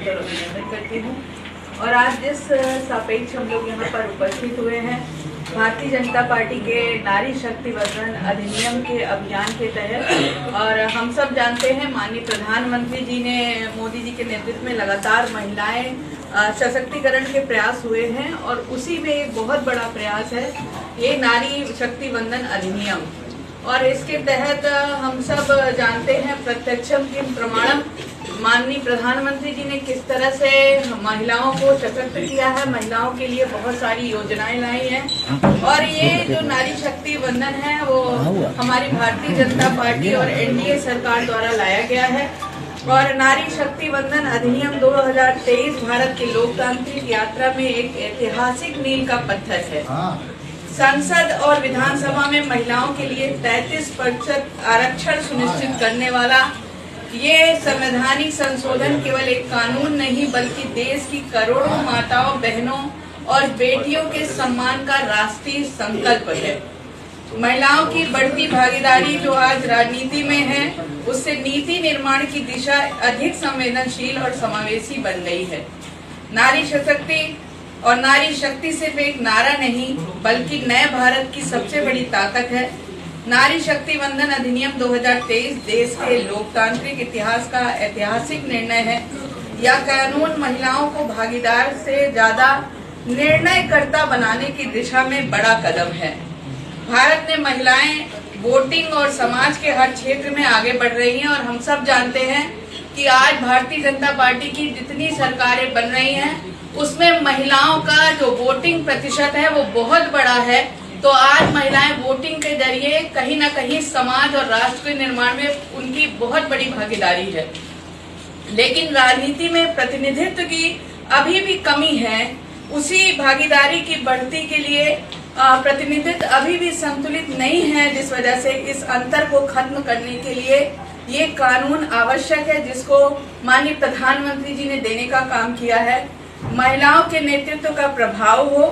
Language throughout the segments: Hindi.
स्वागत और अभिनंदन करती हूँ। और आज जिस सापेक्ष हम लोग यहाँ पर उपस्थित हुए हैं, भारतीय जनता पार्टी के नारी शक्ति वंदन अधिनियम के अभियान के तहत, और हम सब जानते हैं माननीय प्रधानमंत्री जी ने मोदी जी के नेतृत्व में लगातार महिलाएं सशक्तिकरण के प्रयास हुए हैं, और उसी में एक बहुत बड़ा प्रयास है ये नारी शक्ति वंदन अधिनियम। और इसके तहत हम सब जानते हैं प्रत्यक्षम किम प्रमाणम, माननीय प्रधानमंत्री जी ने किस तरह से महिलाओं को सशक्त किया है, महिलाओं के लिए बहुत सारी योजनाएं लाई हैं। और ये जो नारी शक्ति वंदन है वो हमारी भारतीय जनता पार्टी और एनडीए सरकार द्वारा लाया गया है। और नारी शक्ति वंदन अधिनियम 2023 भारत की लोकतांत्रिक यात्रा में एक ऐतिहासिक मील का पत्थर है। संसद और विधानसभा में महिलाओं के लिए 33% आरक्षण सुनिश्चित करने वाला ये संवैधानिक संशोधन केवल एक कानून नहीं बल्कि देश की करोड़ों माताओं, बहनों और बेटियों के सम्मान का राष्ट्रीय संकल्प है। महिलाओं की बढ़ती भागीदारी जो आज राजनीति में है, उससे नीति निर्माण की दिशा अधिक संवेदनशील और समावेशी बन गई है। नारी सशक्ति और नारी शक्ति सिर्फ एक नारा नहीं बल्कि नए भारत की सबसे बड़ी ताकत है। नारी शक्ति वंदन अधिनियम 2023 देश के लोकतांत्रिक इतिहास का ऐतिहासिक निर्णय है। यह कानून महिलाओं को भागीदार से ज्यादा निर्णयकर्ता बनाने की दिशा में बड़ा कदम है। भारत में महिलाएं वोटिंग और समाज के हर क्षेत्र में आगे बढ़ रही हैं, और हम सब जानते हैं कि आज भारतीय जनता पार्टी की जितनी सरकारें बन रही हैं उसमें महिलाओं का जो वोटिंग प्रतिशत है वो बहुत बड़ा है। तो आज महिलाएं वोटिंग के जरिए कहीं न कहीं समाज और राष्ट्र के निर्माण में उनकी बहुत बड़ी भागीदारी है। लेकिन राजनीति में प्रतिनिधित्व की अभी भी कमी है। उसी भागीदारी की बढ़ती के लिए प्रतिनिधित्व अभी भी संतुलित नहीं है, जिस वजह से इस अंतर को खत्म करने के लिए ये कानून आवश्यक है, जिसको माननीय प्रधानमंत्री जी ने देने का काम किया है। महिलाओं के नेतृत्व का प्रभाव हो।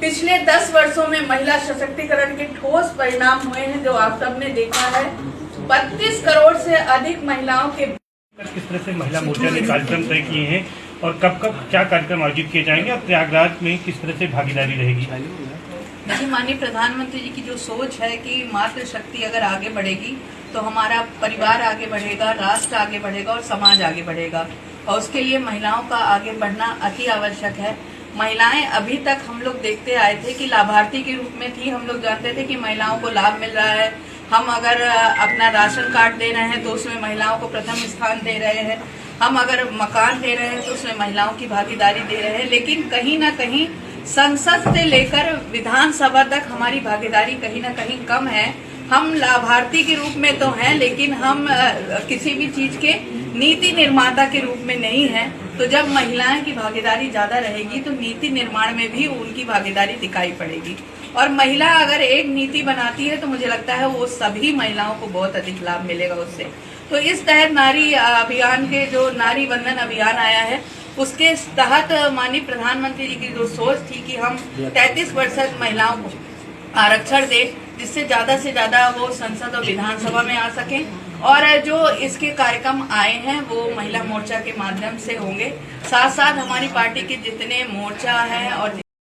पिछले 10 वर्षों में महिला सशक्तिकरण के ठोस परिणाम हुए हैं, जो आप सबने देखा है। 32 करोड़ से अधिक महिलाओं के किस तरह से महिला मोर्चा ने कार्यक्रम तय किए हैं और कब कब क्या कार्यक्रम आयोजित किए जाएंगे, और प्रयागराज में किस तरह से भागीदारी रहेगी? देखिए, माननीय प्रधानमंत्री जी की जो सोच है कि मातृ शक्ति अगर आगे बढ़ेगी तो हमारा परिवार आगे बढ़ेगा, राष्ट्र आगे बढ़ेगा और समाज आगे बढ़ेगा, और उसके लिए महिलाओं का आगे बढ़ना अति आवश्यक है। महिलाएं अभी तक हम लोग देखते आए थे कि लाभार्थी के रूप में थी। हम लोग जानते थे कि महिलाओं को लाभ मिल रहा है। हम अगर अपना राशन कार्ड दे रहे हैं तो उसमें महिलाओं को प्रथम स्थान दे रहे हैं। हम अगर मकान दे रहे हैं तो उसमें महिलाओं की भागीदारी दे रहे हैं। लेकिन कहीं ना कहीं संसद से लेकर विधानसभा तक हमारी भागीदारी कहीं ना कहीं कम है। हम लाभार्थी के रूप में तो हैं, लेकिन हम किसी भी चीज के नीति निर्माता के रूप में नहीं हैं। तो जब महिलाएं की भागीदारी ज्यादा रहेगी तो नीति निर्माण में भी उनकी भागीदारी दिखाई पड़ेगी। और महिला अगर एक नीति बनाती है तो मुझे लगता है वो सभी महिलाओं को बहुत अधिक लाभ मिलेगा उससे। तो इस तहत नारी अभियान के जो नारी वंदन अभियान आया है, उसके तहत माननीय प्रधानमंत्री जी की जो सोच थी कि हम 33% महिलाओं को आरक्षण दें, जिससे ज्यादा से ज्यादा वो संसद और विधानसभा में आ सकें। और जो इसके कार्यक्रम आए हैं वो महिला मोर्चा के माध्यम से होंगे। साथ साथ हमारी पार्टी के जितने मोर्चा हैं और